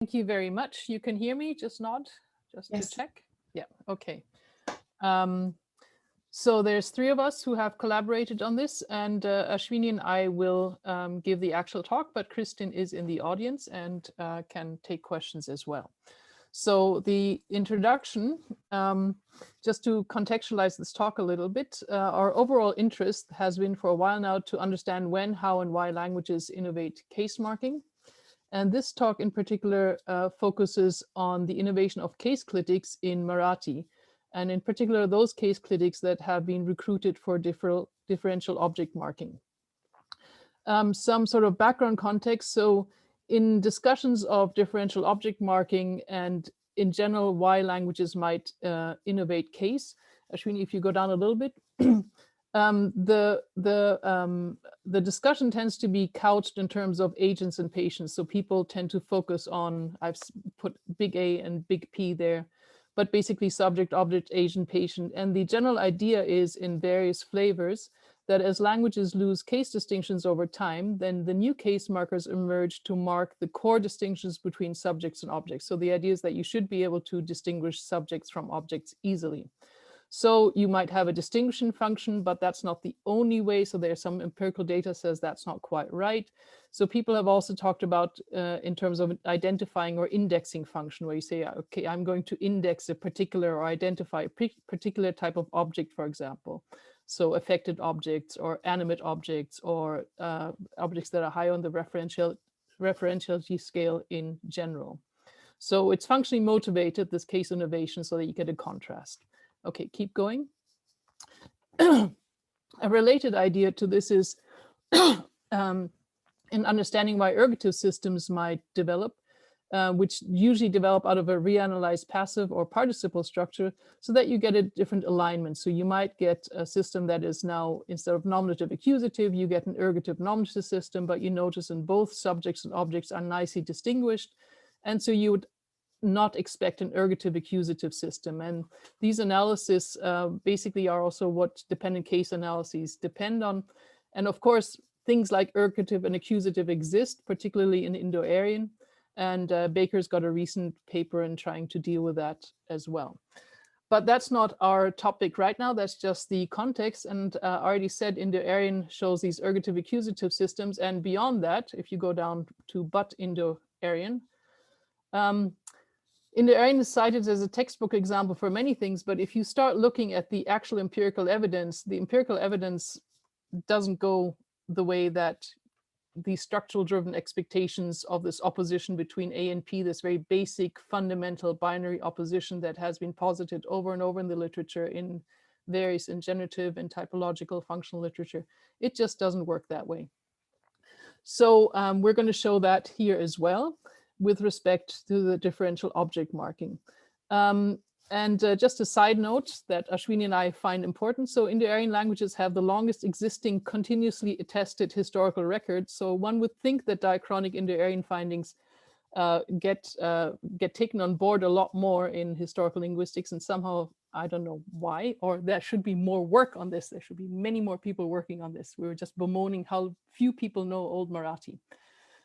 Thank you very much. You can hear me, just nod, just to Yes. check. Yeah, okay. So there's three of us who have collaborated on this, and Ashwini and I will give the actual talk, but Christin is in the audience and can take questions as well. So the introduction, just to contextualize this talk a little bit, our overall interest has been for a while now to understand when, how, and why languages innovate case marking. And this talk in particular focuses on the innovation of case clitics in Marathi, and in particular those case clitics that have been recruited for differential object marking. Some sort of background context. So in discussions of differential object marking and in general why languages might innovate case, Ashwini, if you go down a little bit, the discussion tends to be couched in terms of agents and patients. So people tend to focus on, I've put big A and big P there, but basically subject, object, agent, patient. And the general idea is in various flavors that as languages lose case distinctions over time, then the new case markers emerge to mark the core distinctions between subjects and objects. So the idea is that you should be able to distinguish subjects from objects easily. So you might have a distinction function, but that's not the only way. So there's some empirical data says that's not quite right. So people have also talked about in terms of identifying or indexing function, where you say, okay, I'm going to index a particular or identify a particular type of object, for example. So affected objects or animate objects or objects that are high on the referentiality scale in general. So it's functionally motivated, this case innovation, so that you get a contrast. Okay, keep going. A related idea to this is in understanding why ergative systems might develop, which usually develop out of a reanalyzed passive or participle structure, so that you get a different alignment. So you might get a system that is now, instead of nominative accusative, you get an ergative nominative system, but you notice in both subjects and objects are nicely distinguished. And so you would not expect an ergative accusative system. And these analyses basically are also what dependent case analyses depend on. And of course, things like ergative and accusative exist, particularly in Indo-Aryan. And Baker's got a recent paper in trying to deal with that as well. But that's not our topic right now. That's just the context. And I already said Indo-Aryan shows these ergative accusative systems. And beyond that, if you go down to but Indo-Aryan, Indo-Aryan is cited as a textbook example for many things, but if you start looking at the actual empirical evidence, the empirical evidence doesn't go the way that the structural driven expectations of this opposition between A and P, this very basic fundamental binary opposition that has been posited over and over in the literature in various in generative and typological functional literature. It just doesn't work that way. So we're going to show that here as well with respect to the differential object marking. Just a side note that Ashwini and I find important. So Indo-Aryan languages have the longest existing continuously attested historical record. So one would think that diachronic Indo-Aryan findings get taken on board a lot more in historical linguistics, and somehow I don't know why, or there should be more work on this. There should be many more people working on this. We were just bemoaning how few people know Old Marathi.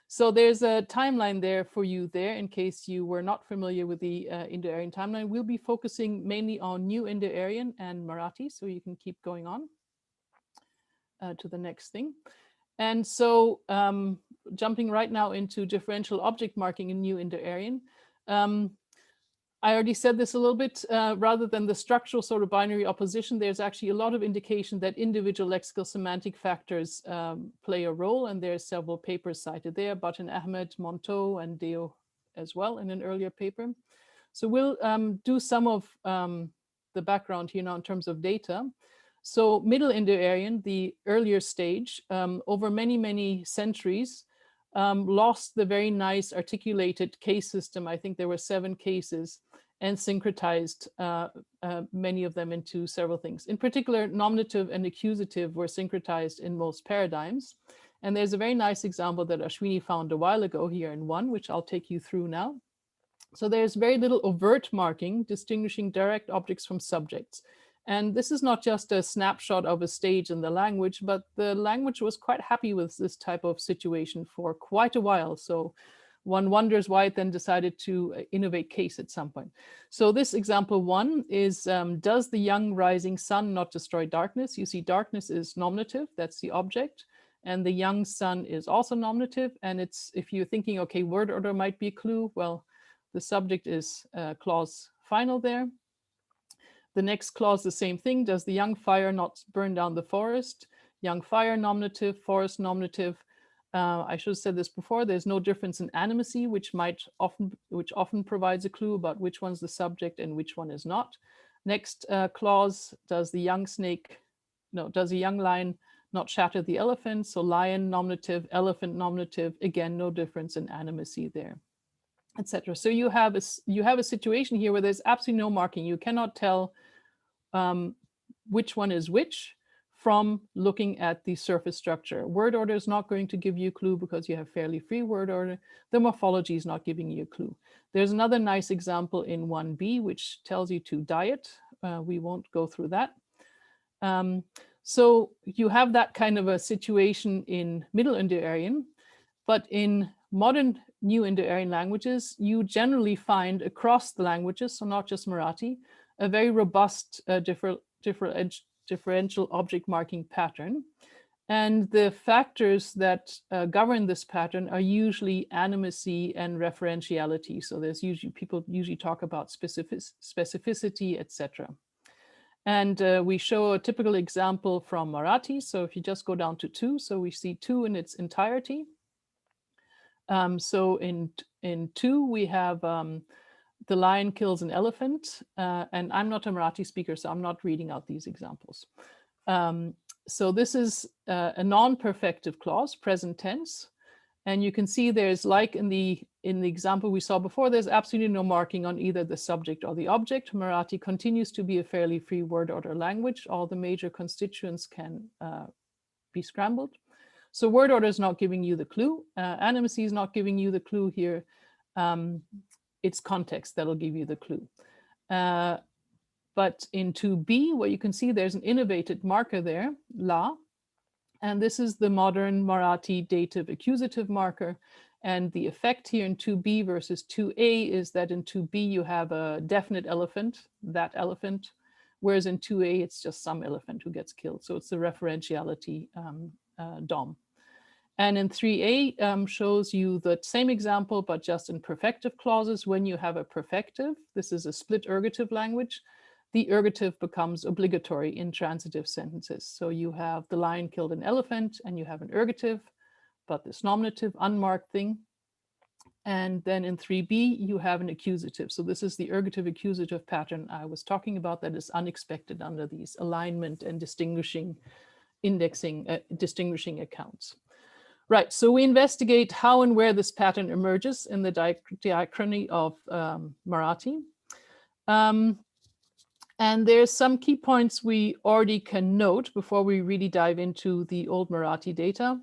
So there's a timeline there for you there in case you were not familiar with the Indo-Aryan timeline. We'll be focusing mainly on New Indo-Aryan and Marathi, so you can keep going on to the next thing. And so jumping right now into differential object marking in New Indo-Aryan. I already said this a little bit, rather than the structural sort of binary opposition, there's actually a lot of indication that individual lexical semantic factors play a role, and there's several papers cited there, Button Ahmed, Monteau, and Deo as well in an earlier paper. So we'll do some of the background here now in terms of data. So Middle Indo-Aryan, the earlier stage, over many, many centuries, lost the very nice articulated case system. I think there were 7 cases, and syncretized many of them into several things. In particular, nominative and accusative were syncretized in most paradigms. And there's a very nice example that Ashwini found a while ago here in one, which I'll take you through now. So there's very little overt marking distinguishing direct objects from subjects. And this is not just a snapshot of a stage in the language, but the language was quite happy with this type of situation for quite a while. So one wonders why it then decided to innovate case at some point. So this example 1 is, does the young rising sun not destroy darkness? You see darkness is nominative, that's the object. And the young sun is also nominative. And it's, if you're thinking, okay, word order might be a clue, well, the subject is clause final there. The next clause, the same thing. Does the young fire not burn down the forest? Young fire nominative, forest nominative. I should have said this before, there's no difference in animacy, which often provides a clue about which one's the subject and which one is not. Next clause, does the young lion not shatter the elephant? So lion nominative, elephant nominative, again, no difference in animacy there, etc. So you have a situation here where there's absolutely no marking. You cannot tell which one is which from looking at the surface structure. Word order is not going to give you a clue because you have fairly free word order. The morphology is not giving you a clue. There's another nice example in 1b, which tells you to diet. We won't go through that. So you have that kind of a situation in Middle Indo-Aryan, but in modern New Indo-Aryan languages, you generally find across the languages, so not just Marathi, a very robust differential object marking pattern. And the factors that govern this pattern are usually animacy and referentiality. So there's usually, people usually talk about specificity, etc. And we show a typical example from Marathi. So if you just go down to 2, so we see 2 in its entirety. So in 2, we have the lion kills an elephant. And I'm not a Marathi speaker, so I'm not reading out these examples. So this is a non-perfective clause, present tense. And you can see there's, like in the example we saw before, there's absolutely no marking on either the subject or the object. Marathi continues to be a fairly free word order language. All the major constituents can be scrambled. So word order is not giving you the clue. Animacy is not giving you the clue here. It's context that'll give you the clue. But in 2b, what you can see, there's an innovated marker there, la. And this is the modern Marathi dative accusative marker. And the effect here in 2b versus 2a is that in 2b you have a definite elephant, that elephant, whereas in 2a it's just some elephant who gets killed. So it's the referentiality DOM. And in 3a shows you the same example, but just in perfective clauses. When you have a perfective, this is a split ergative language, the ergative becomes obligatory in transitive sentences. So you have the lion killed an elephant and you have an ergative, but this nominative unmarked thing. And then in 3b, you have an accusative. So this is the ergative accusative pattern I was talking about that is unexpected under these alignment and distinguishing distinguishing accounts. Right, so we investigate how and where this pattern emerges in the diachrony of Marathi. And there's some key points we already can note before we really dive into the Old Marathi data.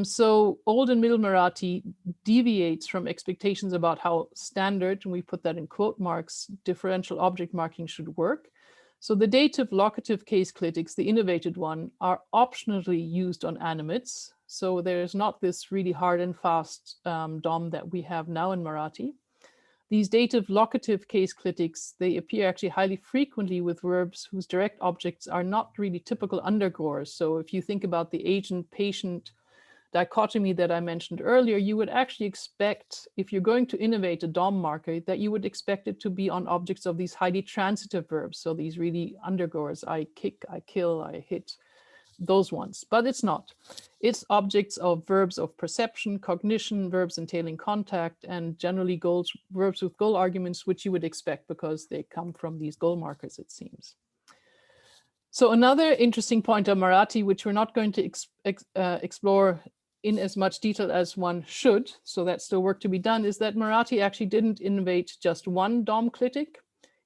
So Old and Middle Marathi deviates from expectations about how standard, and we put that in quote marks, differential object marking should work. So the dative locative case clitics, the innovated one, are optionally used on animates. So there's not this really hard and fast DOM that we have now in Marathi. These dative locative case clitics, they appear actually highly frequently with verbs whose direct objects are not really typical undergoers. So if you think about the agent-patient dichotomy that I mentioned earlier, you would actually expect, if you're going to innovate a DOM marker, that you would expect it to be on objects of these highly transitive verbs. So these really undergoers, I kick, I kill, I hit, those ones, but it's not. It's objects of verbs of perception, cognition, verbs entailing contact, and generally verbs with goal arguments, which you would expect because they come from these goal markers, it seems. So another interesting point of Marathi, which we're not going to explore in as much detail as one should, so that's still work to be done, is that Marathi actually didn't innovate just one DOM clitic.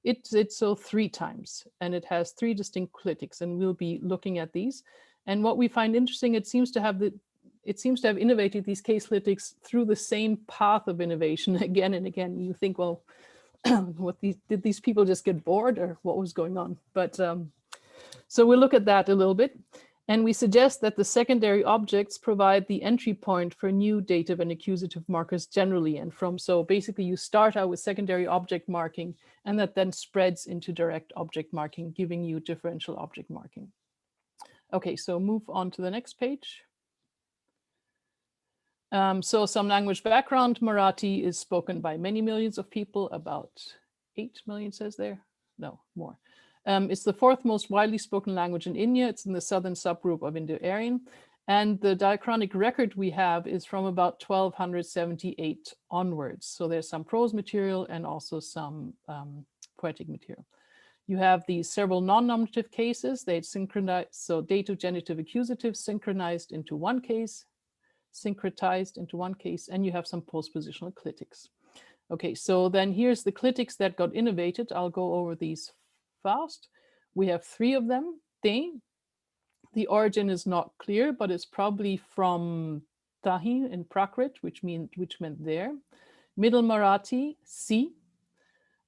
It did so 3 times, and it has 3 distinct clitics, and we'll be looking at these. And what we find interesting, it seems to have innovated these case clitics through the same path of innovation again and again. You think, well, did these people just get bored, or what was going on? But so we'll look at that a little bit. And we suggest that the secondary objects provide the entry point for new dative and accusative markers generally. And so basically you start out with secondary object marking, and that then spreads into direct object marking, giving you differential object marking. Okay, so move on to the next page. So some language background. Marathi is spoken by many millions of people, about 8 million says there, no, more. It's the 4th most widely spoken language in India. It's in the southern subgroup of Indo-Aryan. And the diachronic record we have is from about 1278 onwards. So there's some prose material and also some poetic material. You have these several non-nominative cases. They synchronize, so dative, genitive, accusative synchronized into one case, syncretized into one case, and you have some postpositional clitics. Okay, so then here's the clitics that got innovated. I'll go over these fast. We have 3 of them. They, the origin is not clear, but it's probably from Tahi in Prakrit, which meant there. Middle Marathi, si,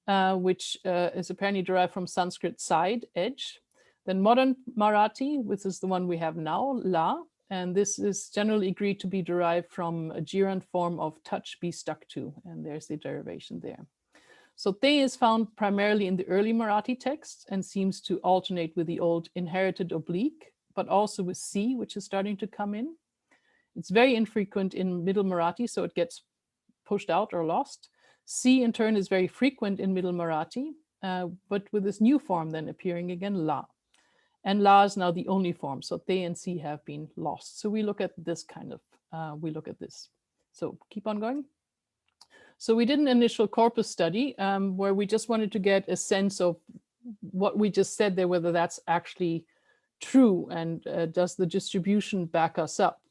which is apparently derived from Sanskrit side, edge. Then modern Marathi, which is the one we have now, la, and this is generally agreed to be derived from a gerund form of touch, be stuck to, and there's the derivation there. So te is found primarily in the early Marathi texts and seems to alternate with the old inherited oblique, but also with si, which is starting to come in. It's very infrequent in Middle Marathi, so it gets pushed out or lost. Si in turn is very frequent in Middle Marathi, but with this new form then appearing again, la. And la is now the only form, so te and si have been lost. So we look at this kind of, we look at this. So keep on going. So we did an initial corpus study where we just wanted to get a sense of what we just said there, whether that's actually true and does the distribution back us up.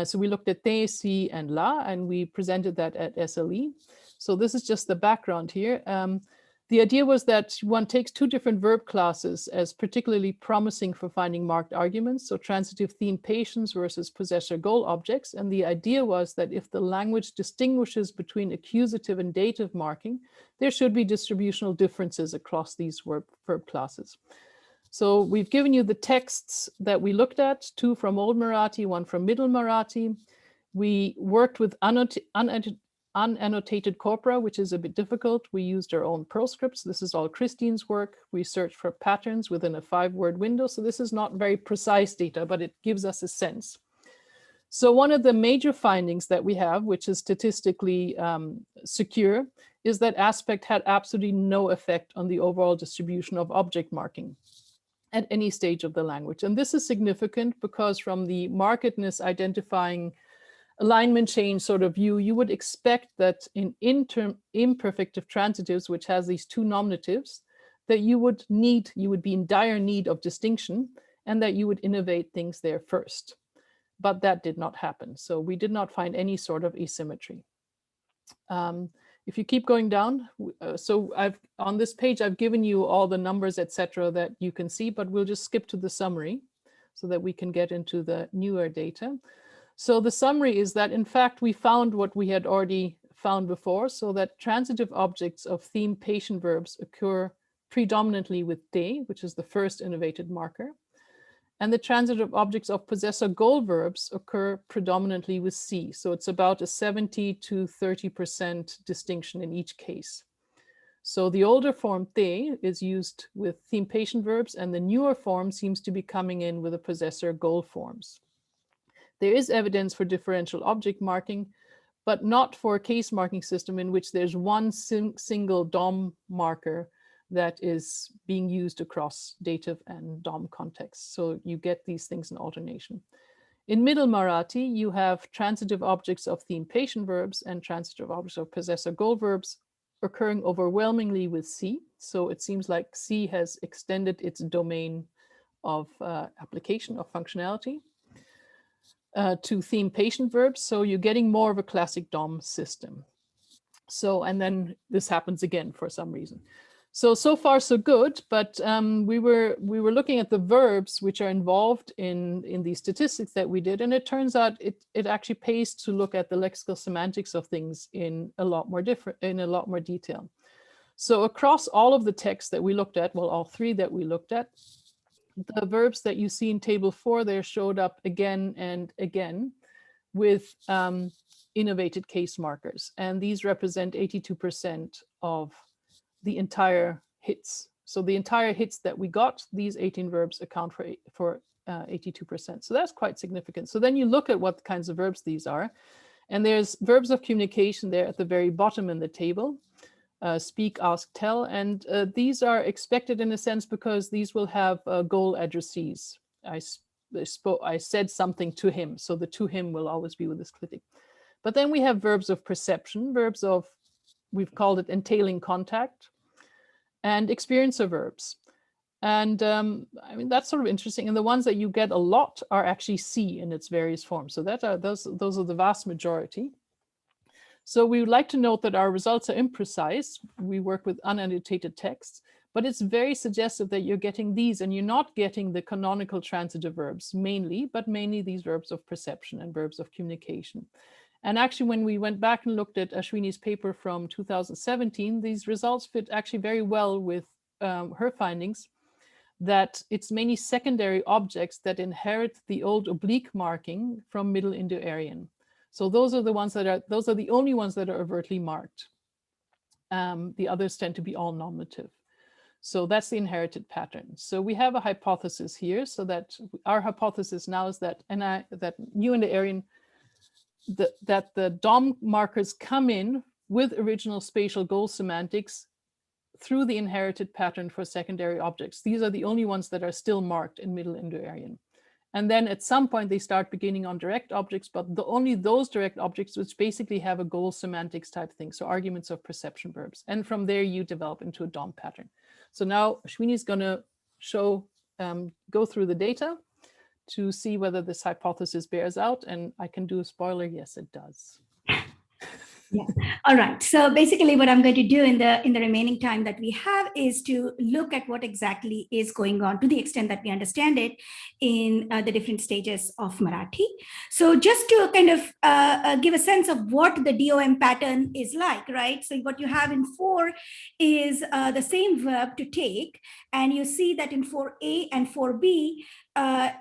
So we looked at te, si, and la, and we presented that at SLE. So this is just the background here. The idea was that one takes 2 different verb classes as particularly promising for finding marked arguments. So transitive theme patience versus possessor goal objects. And the idea was that if the language distinguishes between accusative and dative marking, there should be distributional differences across these verb classes. So we've given you the texts that we looked at, 2 from Old Marathi, 1 from Middle Marathi. We worked with unannotated corpora, which is a bit difficult. We used our own proscripts. This is all Christin's work. We searched for patterns within a 5-word window. So this is not very precise data, but it gives us a sense. So one of the major findings that we have, which is statistically secure, is that aspect had absolutely no effect on the overall distribution of object marking at any stage of the language. And this is significant because from the markedness identifying alignment change sort of view, you would expect that in imperfective transitives, which has these 2 nominatives, that you would be in dire need of distinction and that you would innovate things there first. But that did not happen. So we did not find any sort of asymmetry. If you keep going down, so on this page, I've given you all the numbers, etc., that you can see, but we'll just skip to the summary so that we can get into the newer data. So the summary is that, in fact, we found what we had already found before, so that transitive objects of theme patient verbs occur predominantly with te, which is the first innovated marker. And the transitive objects of possessor goal verbs occur predominantly with si. So it's about a 70 to 30% distinction in each case. So the older form te is used with theme patient verbs, and the newer form seems to be coming in with the possessor goal forms. There is evidence for differential object marking, but not for a case marking system in which there's one single DOM marker that is being used across dative and DOM contexts. So you get these things in alternation. In Middle Marathi, you have transitive objects of theme patient verbs and transitive objects of possessor goal verbs occurring overwhelmingly with si. So it seems like si has extended its domain of application of functionality to theme patient verbs. So you're getting more of a classic DOM system. So, and then this happens again for some reason. So far so good, but we were looking at the verbs which are involved in these statistics that we did, and it turns out it actually pays to look at the lexical semantics of things in a lot more detail. So across all of the texts that we looked at, well, all 3 that we looked at, the verbs that you see in table 4 there showed up again and again with innovated case markers. And these represent 82% of the entire hits. So the entire hits that we got, these 18 verbs account for 82%. So that's quite significant. So then you look at what kinds of verbs these are. And there's verbs of communication there at the very bottom in the table. Speak, ask, tell. And these are expected in a sense because these will have goal addressees. I said something to him. So the to him will always be with this clitic. But then we have verbs of perception, verbs of, we've called it entailing contact, and experiencer verbs. And I mean, that's sort of interesting. And the ones that you get a lot are actually C in its various forms. So that are, those are the vast majority. So we would like to note that our results are imprecise. We work with unannotated texts, but it's very suggestive that you're getting these and you're not getting the canonical transitive verbs mainly, but mainly these verbs of perception and verbs of communication. And actually, when we went back and looked at Ashwini's paper from 2017, these results fit actually very well with her findings, that it's mainly secondary objects that inherit the old oblique marking from Middle Indo-Aryan. So those are the ones that are, those are the only ones that are overtly marked. The others tend to be all nominative. So that's the inherited pattern. So we have a hypothesis here. So that our hypothesis now is that that New Indo-Aryan, that the DOM markers come in with original spatial goal semantics through the inherited pattern for secondary objects. These are the only ones that are still marked in Middle Indo-Aryan. And then at some point they start beginning on direct objects, but only those direct objects which basically have a goal semantics type thing. So arguments of perception verbs. And from there you develop into a DOM pattern. So now Ashwini is going to show, go through the data to see whether this hypothesis bears out. And I can do a spoiler. Yes, it does. Yeah. All right. So basically what I'm going to do in the remaining time that we have is to look at what exactly is going on to the extent that we understand it in the different stages of Marathi. So just to kind of give a sense of what the DOM pattern is like, right? So what you have in 4 is the same verb to take. And you see that in 4A and 4B,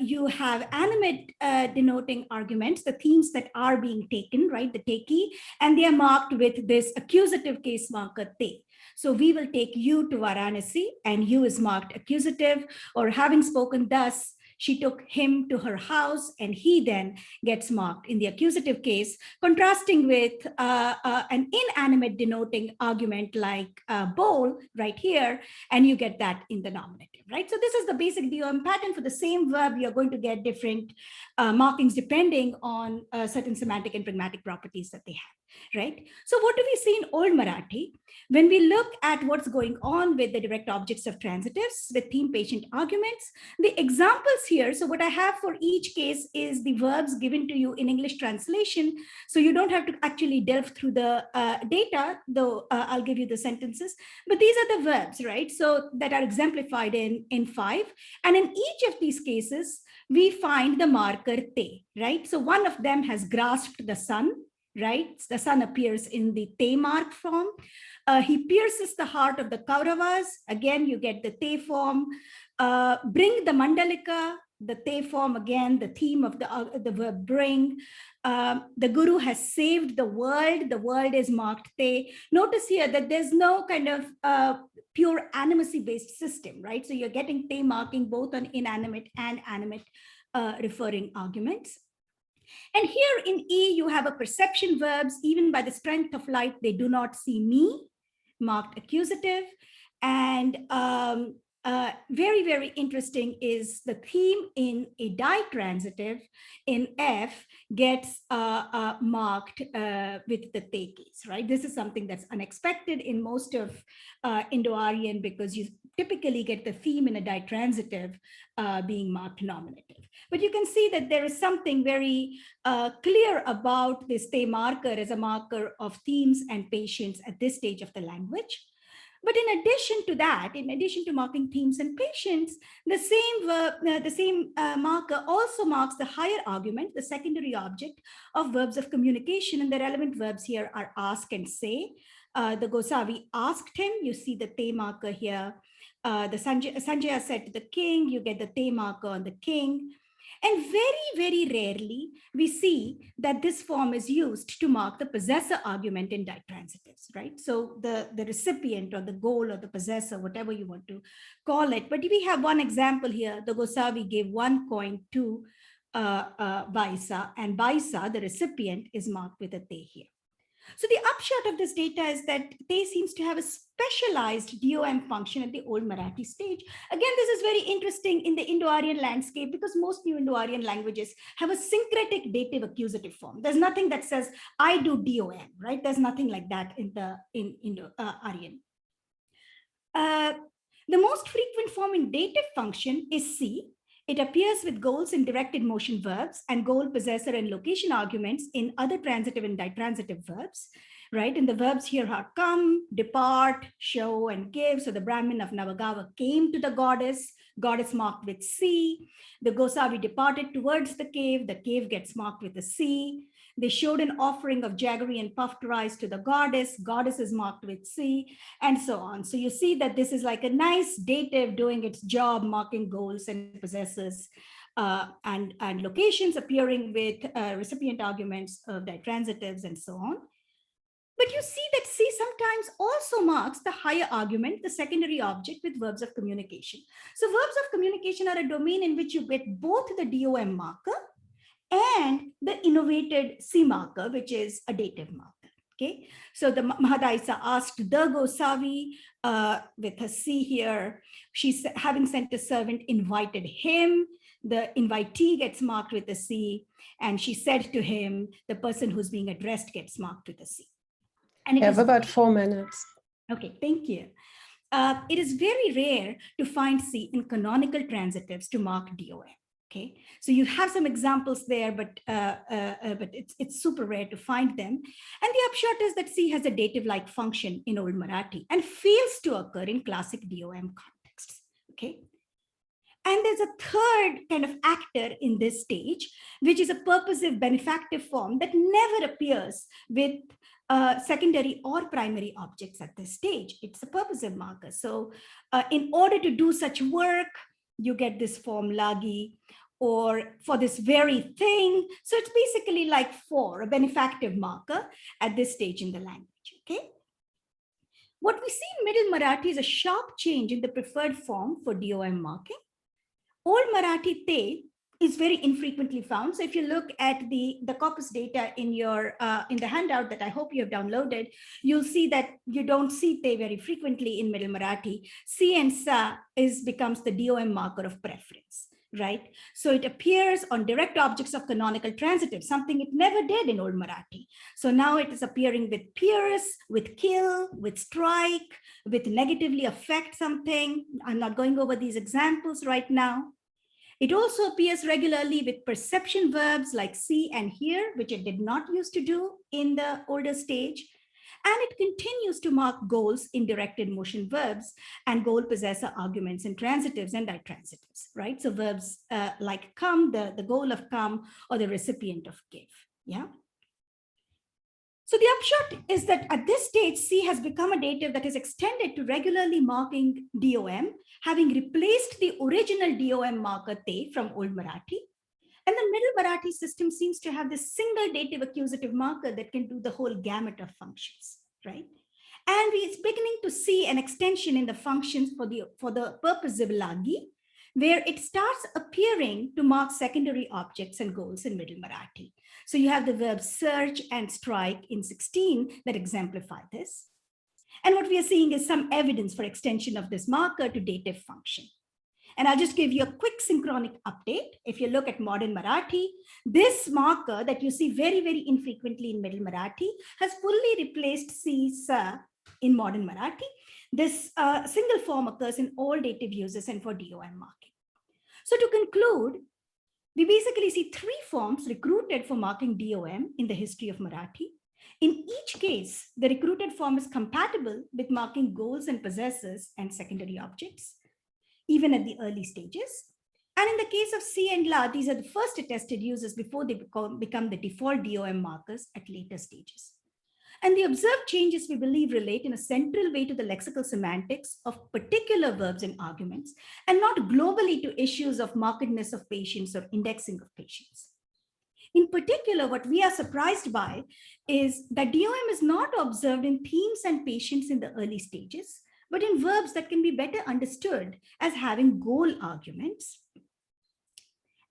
you have animate denoting arguments, the themes that are being taken, right, the takee, and they are marked with this accusative case marker te. So we will take you to Varanasi, and you is marked accusative, or having spoken thus, she took him to her house, and he then gets marked in the accusative case, contrasting with an inanimate denoting argument like bowl right here, and you get that in the nominative, right? So this is the basic DOM pattern. For the same verb, you're going to get different markings depending on certain semantic and pragmatic properties that they have, right? So what do we see in Old Marathi? When we look at what's going on with the direct objects of transitives, with theme patient arguments, the examples here, so what I have for each case is the verbs given to you in English translation. So you don't have to actually delve through the data, though I'll give you the sentences, but these are the verbs, right? So that are exemplified in 5. And in each of these cases, we find the marker te, right? So one of them has grasped the sun, right? The sun appears in the te mark form. He pierces the heart of the Kauravas. Again, you get the te form. Bring the mandalika, the te form again, the theme of the verb bring. The guru has saved the world is marked te. Notice here that there's no kind of pure animacy based system, right? So you're getting te marking both on inanimate and animate referring arguments. And here in E, you have a perception verbs, even by the strength of light, they do not see me, marked accusative. And very, very interesting is the theme in a ditransitive in F gets marked with the te case, right? This is something that's unexpected in most of Indo-Aryan because you typically get the theme in a ditransitive being marked nominative. But you can see that there is something very clear about this te marker as a marker of themes and patients at this stage of the language. But in addition to that, in addition to marking themes and patients, the same marker also marks the higher argument, the secondary object of verbs of communication. And the relevant verbs here are ask and say. The Gosavi asked him, you see the te marker here. the Sanjaya said to the king, you get the te marker on the king. And very, very rarely we see that this form is used to mark the possessor argument in ditransitives, right? So the recipient or the goal or the possessor, whatever you want to call it. But we have one example here. The Gosavi gave 1 coin to Vaisa, and Vaisa, the recipient, is marked with a te here. So the upshot of this data is that they seems to have a specialized DOM function at the old Marathi stage. Again, this is very interesting in the Indo-Aryan landscape because most new Indo-Aryan languages have a syncretic dative accusative form. There's nothing that says, I do DOM, right? There's nothing like that in Indo-Aryan. The most frequent form in dative function is C. It appears with goals in directed motion verbs and goal, possessor, and location arguments in other transitive and ditransitive verbs, right? And the verbs here are come, depart, show, and give. So the Brahmin of Navagava came to the goddess marked with C. The Gosavi departed towards the cave gets marked with a C. They showed an offering of jaggery and puffed rice to the goddess is marked with C, and so on. So you see that this is like a nice dative doing its job, marking goals and possessors and locations appearing with recipient arguments of ditransitives and so on. But you see that C sometimes also marks the higher argument, the secondary object with verbs of communication. So verbs of communication are a domain in which you get both the DOM marker and the innovated C marker, which is a dative marker. Okay, so the Mahadaisa asked the Gosavi with a C here. She's having sent a servant, invited him. The invitee gets marked with a C, and she said to him, the person who's being addressed gets marked with a C. And we have about 4 minutes. Okay, thank you. It is very rare to find C in canonical transitives to mark DOM. Okay, so you have some examples there, but it's super rare to find them. And the upshot is that C has a dative-like function in Old Marathi and fails to occur in classic DOM contexts. Okay, and there's a third kind of actor in this stage, which is a purposive benefactive form that never appears with secondary or primary objects at this stage. It's a purposive marker. So in order to do such work, you get this form lagi, or for this very thing. So it's basically like for a benefactive marker at this stage in the language, okay? What we see in Middle Marathi is a sharp change in the preferred form for DOM marking. Old Marathi te is very infrequently found. So if you look at the corpus data in your in the handout that I hope you have downloaded, you'll see that you don't see te very frequently in Middle Marathi. Si and sa becomes the DOM marker of preference, right? So it appears on direct objects of canonical transitive, something it never did in Old Marathi. So now it is appearing with pierce, with kill, with strike, with negatively affect something. I'm not going over these examples right now. It also appears regularly with perception verbs like see and hear, which it did not used to do in the older stage. And it continues to mark goals in directed motion verbs and goal possessor arguments in transitives and ditransitives, right? So verbs like come, the goal of come, or the recipient of give, yeah? So the upshot is that at this stage, C has become a dative that is extended to regularly marking DOM, having replaced the original DOM marker te from Old Marathi. And the Middle Marathi system seems to have this single dative accusative marker that can do the whole gamut of functions, right? And it's beginning to see an extension in the functions for the purposive lagi, where it starts appearing to mark secondary objects and goals in Middle Marathi. So you have the verbs search and strike in 16 that exemplify this. And what we are seeing is some evidence for extension of this marker to dative function. And I'll just give you a quick synchronic update. If you look at modern Marathi, this marker that you see very, very infrequently in Middle Marathi has fully replaced si, sa in modern Marathi. This single form occurs in all dative uses and for DOM marking. So to conclude, we basically see 3 forms recruited for marking DOM in the history of Marathi. In each case, the recruited form is compatible with marking goals and possessors and secondary objects, even at the early stages. And in the case of C and La, these are the first attested uses before they become the default DOM markers at later stages. And the observed changes, we believe, relate in a central way to the lexical semantics of particular verbs and arguments, and not globally to issues of markedness of patience or indexing of patience. In particular, what we are surprised by is that DOM is not observed in themes and patience in the early stages, but in verbs that can be better understood as having goal arguments.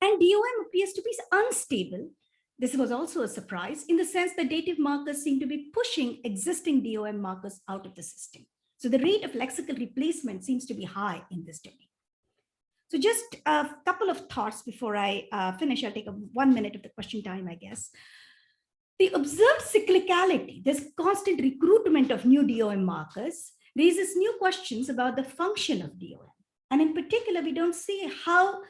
And DOM appears to be unstable. This was also a surprise in the sense that dative markers seem to be pushing existing DOM markers out of the system. So the rate of lexical replacement seems to be high in this domain. So just a couple of thoughts before I finish. I'll take 1 minute of the question time, I guess. The observed cyclicality, this constant recruitment of new DOM markers, raises new questions about the function of DOM. And in particular, we don't see how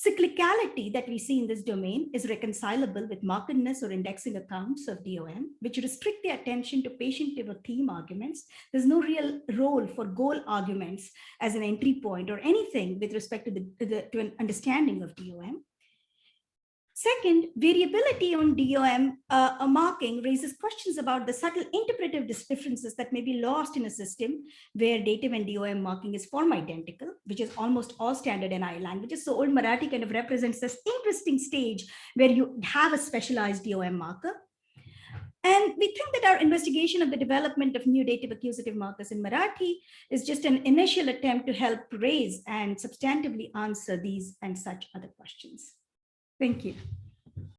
cyclicality that we see in this domain is reconcilable with markedness or indexing accounts of DOM, which restrict the attention to patient or theme arguments. There's no real role for goal arguments as an entry point or anything with respect to an understanding of DOM. Second, variability on DOM marking raises questions about the subtle interpretive differences that may be lost in a system where dative and DOM marking is form identical, which is almost all standard NI languages. So Old Marathi kind of represents this interesting stage where you have a specialized DOM marker. And we think that our investigation of the development of new dative accusative markers in Marathi is just an initial attempt to help raise and substantively answer these and such other questions. Thank you.